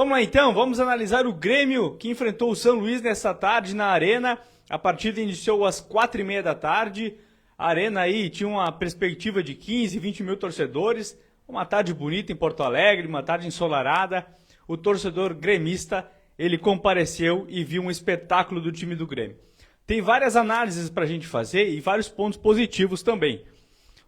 Vamos lá então, vamos analisar o Grêmio que enfrentou o São Luís nessa tarde na Arena. A partida iniciou às 4h30 da tarde. A Arena aí tinha uma perspectiva de 15, 20 mil torcedores. Uma tarde bonita em Porto Alegre, uma tarde ensolarada. O torcedor gremista, ele compareceu e viu um espetáculo do time do Grêmio. Tem várias análises para a gente fazer e vários pontos positivos também.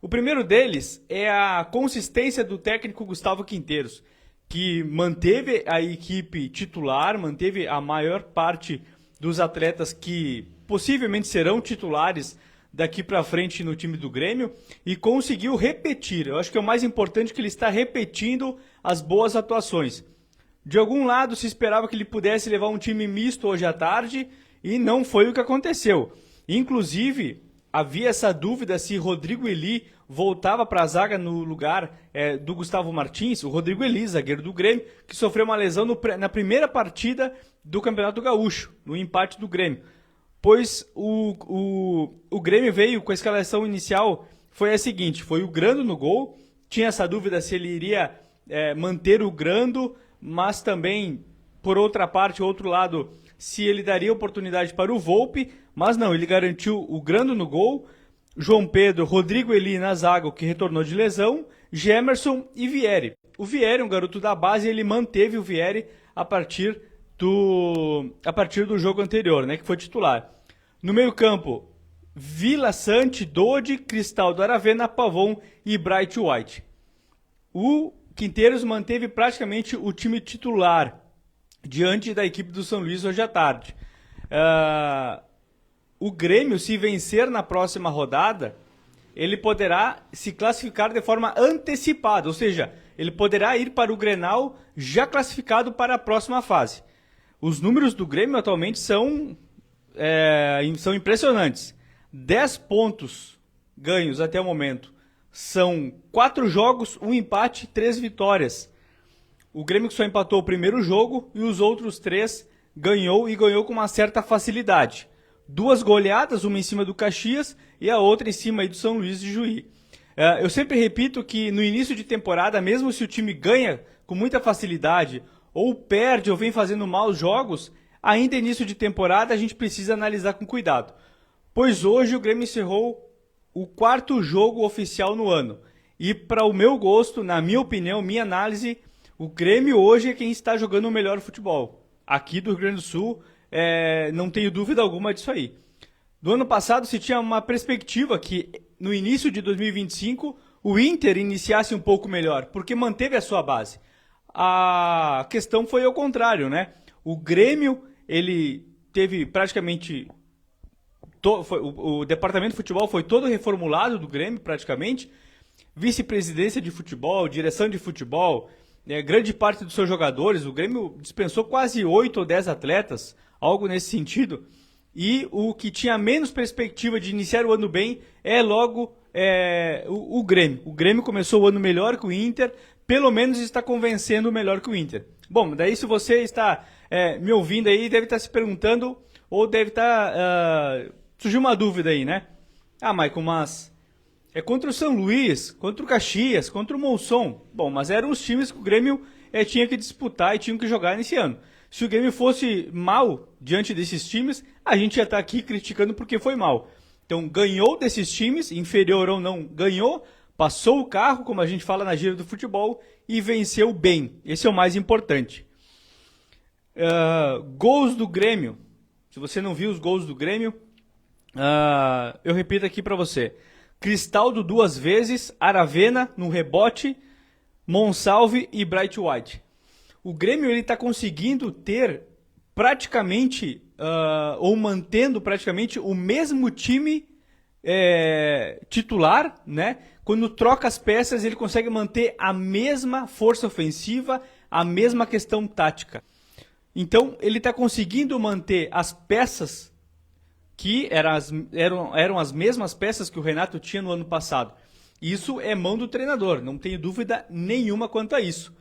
O primeiro deles é a consistência do técnico Gustavo Quinteiros, que manteve a equipe titular, manteve a maior parte dos atletas que possivelmente serão titulares daqui para frente no time do Grêmio e conseguiu repetir. Eu acho que é o mais importante, que ele está repetindo as boas atuações. De algum lado se esperava que ele pudesse levar um time misto hoje à tarde e não foi o que aconteceu. Inclusive, havia essa dúvida se Rodrigo Eli voltava para a zaga no lugar do Gustavo Martins, o Rodrigo Eli, zagueiro do Grêmio, que sofreu uma lesão na primeira partida do Campeonato Gaúcho, no empate do Grêmio. Pois o Grêmio veio com a escalação inicial, foi a seguinte: foi o Grando no gol, tinha essa dúvida se ele iria manter o Grando, mas também, por outra parte, outro lado, se ele daria oportunidade para o Volpi, mas não, ele garantiu o Grando no gol, João Pedro, Rodrigo Eli na zaga, que retornou de lesão, Gemerson e Vieri. O Vieri, um garoto da base, ele manteve o Vieri a partir do jogo anterior, né, que foi titular. No meio-campo, Vila Sante, Dodi, Cristaldo Aravena, Pavon e Bright White. O Quinteiros manteve praticamente o time titular diante da equipe do São Luís hoje à tarde. O Grêmio, se vencer na próxima rodada, ele poderá se classificar de forma antecipada, ou seja, ele poderá ir para o Grenal já classificado para a próxima fase. Os números do Grêmio atualmente são impressionantes. 10 pontos ganhos até o momento. São 4 jogos, 1 empate, 3 vitórias. O Grêmio só empatou o primeiro jogo e os outros 3 ganhou, e ganhou com uma certa facilidade. 2 goleadas, uma em cima do Caxias e a outra em cima aí do São Luís de Juí. Eu sempre repito que no início de temporada, mesmo se o time ganha com muita facilidade, ou perde ou vem fazendo maus jogos, ainda início de temporada a gente precisa analisar com cuidado. Pois hoje o Grêmio encerrou o 4º jogo oficial no ano. E para o meu gosto, na minha opinião, minha análise, o Grêmio hoje é quem está jogando o melhor futebol. Aqui do Rio Grande do Sul, não tenho dúvida alguma disso aí. Do ano passado se tinha uma perspectiva que no início de 2025 o Inter iniciasse um pouco melhor, porque manteve a sua base. A questão foi ao contrário, né? O Grêmio, ele teve praticamente... o departamento de futebol foi todo reformulado do Grêmio, praticamente. Vice-presidência de futebol, direção de futebol, grande parte dos seus jogadores. O Grêmio dispensou quase 8 ou 10 atletas, algo nesse sentido. E o que tinha menos perspectiva de iniciar o ano bem é logo o Grêmio. O Grêmio começou o ano melhor que o Inter, pelo menos está convencendo melhor que o Inter. Bom, daí se você está me ouvindo aí, deve estar se perguntando, ou deve estar... surgiu uma dúvida aí, né? Maicon, mas é contra o São Luís, contra o Caxias, contra o Monson. Bom, mas eram os times que o Grêmio tinha que disputar e tinha que jogar nesse ano. Se o Grêmio fosse mal diante desses times, a gente ia estar aqui criticando porque foi mal. Então, ganhou desses times, inferior ou não, ganhou, passou o carro, como a gente fala na gíria do futebol, e venceu bem. Esse é o mais importante. Gols do Grêmio. Se você não viu os gols do Grêmio, eu repito aqui para você. Cristaldo 2 vezes, Aravena no rebote, Monsalve e Bright White. O Grêmio está conseguindo ter praticamente, ou mantendo praticamente o mesmo time titular, né? Quando troca as peças, ele consegue manter a mesma força ofensiva, a mesma questão tática. Então, ele está conseguindo manter as peças que eram as mesmas peças que o Renato tinha no ano passado. Isso é mão do treinador, não tenho dúvida nenhuma quanto a isso.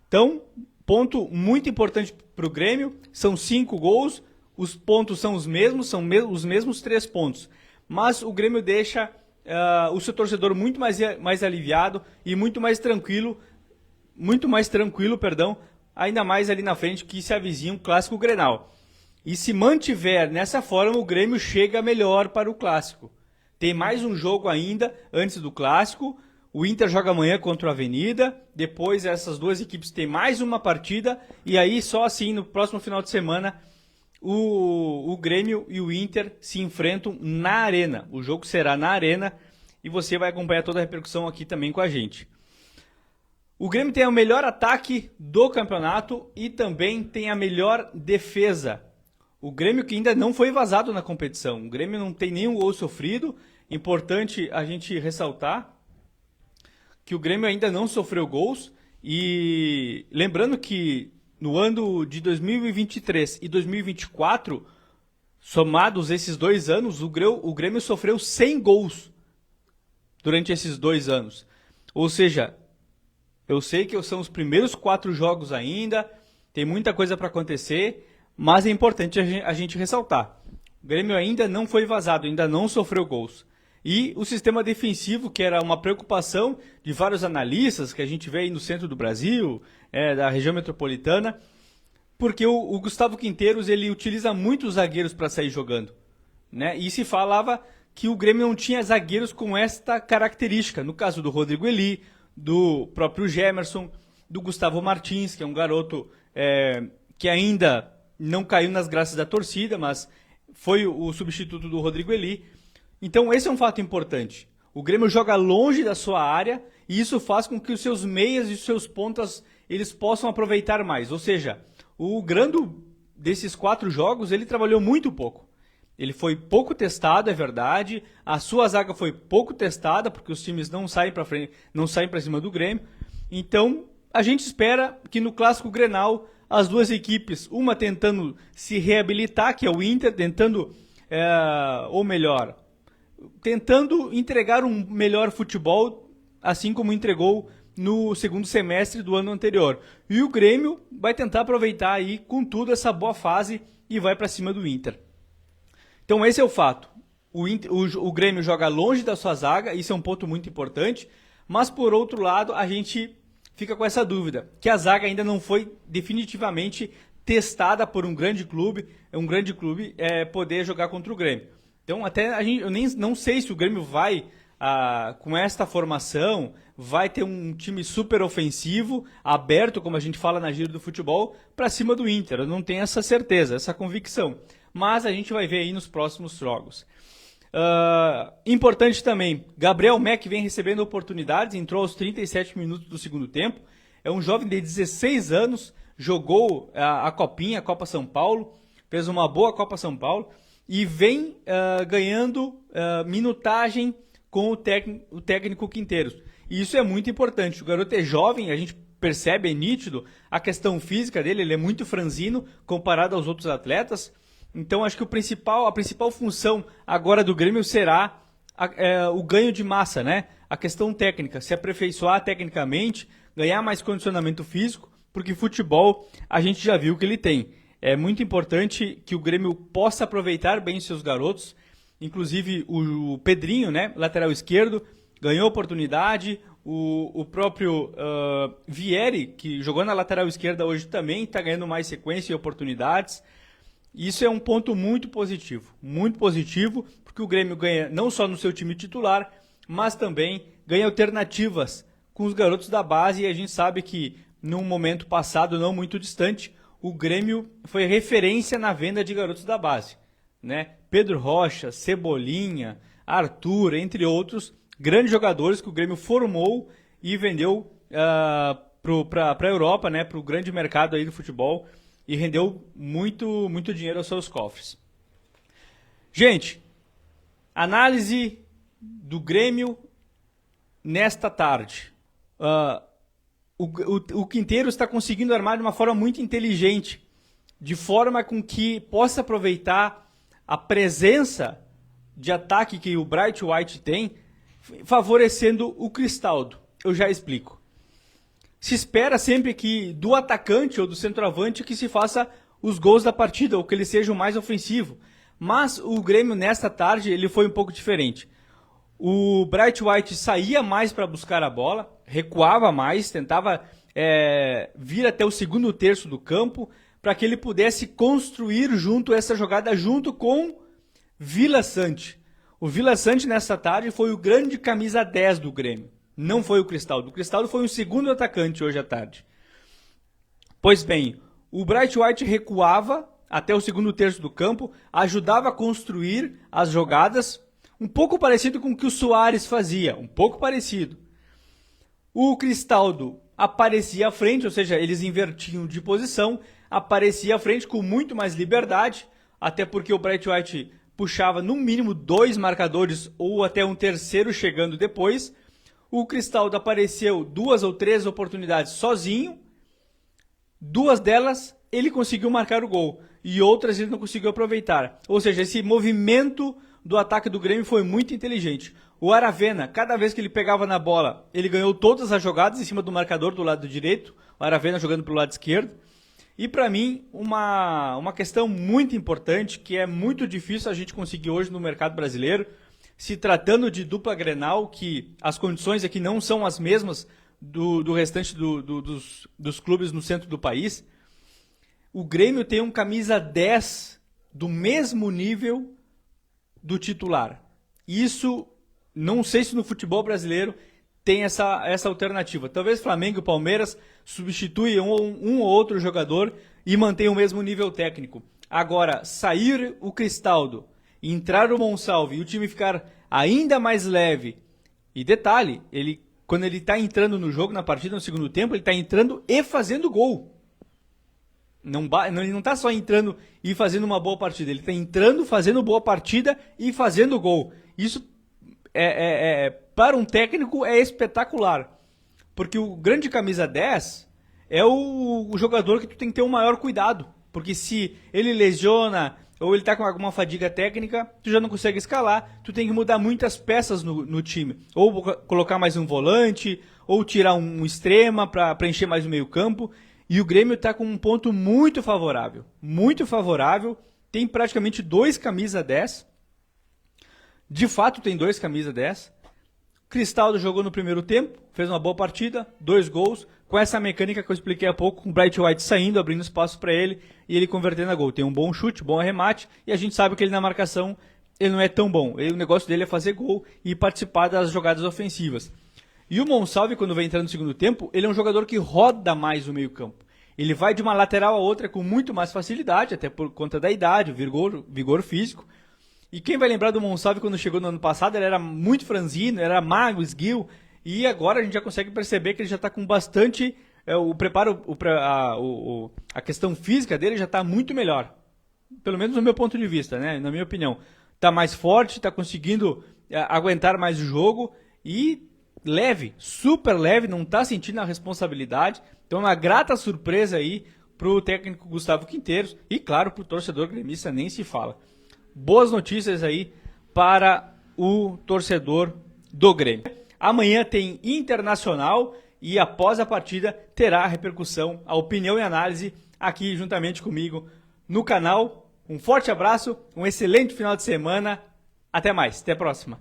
Então, ponto muito importante para o Grêmio, são 5 gols, os pontos são os mesmos 3 pontos. Mas o Grêmio deixa o seu torcedor muito mais aliviado e muito mais tranquilo, ainda mais ali na frente que se avizinha um clássico Grenal. E se mantiver nessa forma, o Grêmio chega melhor para o clássico. Tem mais um jogo ainda antes do clássico. O Inter joga amanhã contra o Avenida. Depois essas duas equipes têm mais uma partida. E aí só assim no próximo final de semana o Grêmio e o Inter se enfrentam na Arena. O jogo será na Arena e você vai acompanhar toda a repercussão aqui também com a gente. O Grêmio tem o melhor ataque do campeonato e também tem a melhor defesa. O Grêmio que ainda não foi vazado na competição. O Grêmio não tem nenhum gol sofrido. Importante a gente ressaltar que o Grêmio ainda não sofreu gols. E lembrando que no ano de 2023 e 2024, somados esses 2 anos, o Grêmio sofreu 100 gols durante esses 2 anos. Ou seja, eu sei que são os primeiros 4 jogos ainda, tem muita coisa para acontecer, mas é importante a gente ressaltar. O Grêmio ainda não foi vazado, ainda não sofreu gols. E o sistema defensivo, que era uma preocupação de vários analistas que a gente vê aí no centro do Brasil, da região metropolitana, porque o Gustavo Quinteiros ele utiliza muitos zagueiros para sair jogando, né? E se falava que o Grêmio não tinha zagueiros com esta característica. No caso do Rodrigo Eli, do próprio Gemerson, do Gustavo Martins, que é um garoto que ainda não caiu nas graças da torcida, mas foi o substituto do Rodrigo Eli. Então esse é um fato importante. O Grêmio joga longe da sua área e isso faz com que os seus meias e os seus pontas eles possam aproveitar mais. Ou seja, o Grando desses 4 jogos ele trabalhou muito pouco. Ele foi pouco testado, é verdade. A sua zaga foi pouco testada porque os times não saem para frente, não saem para cima do Grêmio. Então a gente espera que no clássico Grenal as duas equipes, uma tentando se reabilitar, que é o Inter, tentando entregar um melhor futebol, assim como entregou no segundo semestre do ano anterior. E o Grêmio vai tentar aproveitar aí com tudo essa boa fase e vai para cima do Inter. Então esse é o fato. O Grêmio joga longe da sua zaga, isso é um ponto muito importante, mas por outro lado a gente fica com essa dúvida, que a zaga ainda não foi definitivamente testada por um grande clube poder jogar contra o Grêmio. Então eu nem não sei se o Grêmio vai, com esta formação, vai ter um time super ofensivo, aberto, como a gente fala na gíria do futebol, para cima do Inter. Eu não tenho essa certeza, essa convicção. Mas a gente vai ver aí nos próximos jogos. Importante também, Gabriel Meck vem recebendo oportunidades, entrou aos 37 minutos do segundo tempo. É um jovem de 16 anos, jogou a Copinha, a Copa São Paulo, fez uma boa Copa São Paulo e vem ganhando minutagem com o técnico Quinteiros. E isso é muito importante. O garoto é jovem, a gente percebe, é nítido, a questão física dele, ele é muito franzino comparado aos outros atletas. Então acho que a principal função agora do Grêmio será o ganho de massa, né? A questão técnica, se aperfeiçoar tecnicamente, ganhar mais condicionamento físico, porque futebol a gente já viu que ele tem. É muito importante que o Grêmio possa aproveitar bem seus garotos, inclusive o Pedrinho, né? Lateral esquerdo, ganhou oportunidade, o próprio Vieri, que jogou na lateral esquerda hoje também, está ganhando mais sequência e oportunidades. Isso é um ponto muito positivo, porque o Grêmio ganha não só no seu time titular, mas também ganha alternativas com os garotos da base, e a gente sabe que num momento passado, não muito distante, o Grêmio foi referência na venda de garotos da base, né? Pedro Rocha, Cebolinha, Arthur, entre outros, grandes jogadores que o Grêmio formou e vendeu para a Europa, né? Para o grande mercado aí do futebol, e rendeu muito, muito dinheiro aos seus cofres. Gente, análise do Grêmio nesta tarde. O Quinteiros está conseguindo armar de uma forma muito inteligente, de forma com que possa aproveitar a presença de ataque que o Bright White tem, favorecendo o Cristaldo. Eu já explico. Se espera sempre que do atacante ou do centroavante que se faça os gols da partida, ou que ele seja o mais ofensivo. Mas o Grêmio nesta tarde ele foi um pouco diferente. O Bright White saía mais para buscar a bola, recuava mais, tentava vir até o segundo terço do campo para que ele pudesse construir essa jogada junto com Vila Sante. O Vila Sante nessa tarde foi o grande camisa 10 do Grêmio. Não foi o Cristaldo. O Cristaldo foi o segundo atacante hoje à tarde. Pois bem, o Bright White recuava até o segundo terço do campo, ajudava a construir as jogadas, um pouco parecido com o que o Soares fazia, um pouco parecido. O Cristaldo aparecia à frente, ou seja, eles invertiam de posição, aparecia à frente com muito mais liberdade, até porque o Bright White puxava no mínimo 2 marcadores ou até um terceiro chegando depois. O Cristaldo apareceu 2 ou 3 oportunidades sozinho, 2 delas ele conseguiu marcar o gol e outras ele não conseguiu aproveitar. Ou seja, esse movimento do ataque do Grêmio foi muito inteligente. O Aravena, cada vez que ele pegava na bola, ele ganhou todas as jogadas em cima do marcador do lado direito, o Aravena jogando pelo lado esquerdo. E para mim, uma questão muito importante, que é muito difícil a gente conseguir hoje no mercado brasileiro, se tratando de dupla Grenal, que as condições aqui não são as mesmas do restante dos clubes no centro do país. O Grêmio tem um camisa 10 do mesmo nível do titular. Isso, não sei se no futebol brasileiro tem essa alternativa. Talvez Flamengo e Palmeiras substituam um ou outro jogador e mantenham o mesmo nível técnico. Agora, sair o Cristaldo, entrar o Monsalve e o time ficar ainda mais leve. E detalhe, quando ele está entrando no jogo, na partida, no segundo tempo, ele está entrando e fazendo gol. Ele não está só entrando e fazendo uma boa partida, ele está entrando, fazendo boa partida e fazendo gol. Isso para um técnico é espetacular, porque o grande camisa 10 é o jogador que tu tem que ter um maior cuidado, porque se ele lesiona ou ele está com alguma fadiga técnica, tu já não consegue escalar, tu tem que mudar muitas peças no time, ou colocar mais um volante, ou tirar um extrema para preencher mais o meio campo. E o Grêmio está com um ponto muito favorável, tem praticamente 2 camisa 10, de fato tem 2 camisa 10. Cristaldo jogou no primeiro tempo, fez uma boa partida, 2 gols, com essa mecânica que eu expliquei há pouco, com o Bright White saindo, abrindo espaço para ele e ele convertendo a gol. Tem um bom chute, bom arremate, e a gente sabe que ele na marcação ele não é tão bom. O negócio dele é fazer gol e participar das jogadas ofensivas. E o Monsalve, quando vem entrando no segundo tempo, ele é um jogador que roda mais o meio campo. Ele vai de uma lateral a outra com muito mais facilidade, até por conta da idade, vigor físico. E quem vai lembrar do Monsalve quando chegou no ano passado, ele era muito franzino, era magro, esguio, e agora a gente já consegue perceber que ele já está com bastante, o preparo, a questão física dele já está muito melhor. Pelo menos no meu ponto de vista, né? Na minha opinião. Está mais forte, está conseguindo aguentar mais o jogo e leve, super leve, não está sentindo a responsabilidade. Então é uma grata surpresa aí para o técnico Gustavo Quinteiros e claro para o torcedor gremista, nem se fala. Boas notícias aí para o torcedor do Grêmio. Amanhã tem Internacional e após a partida terá a repercussão, a opinião e análise aqui juntamente comigo no canal. Um forte abraço, um excelente final de semana. Até mais, até a próxima.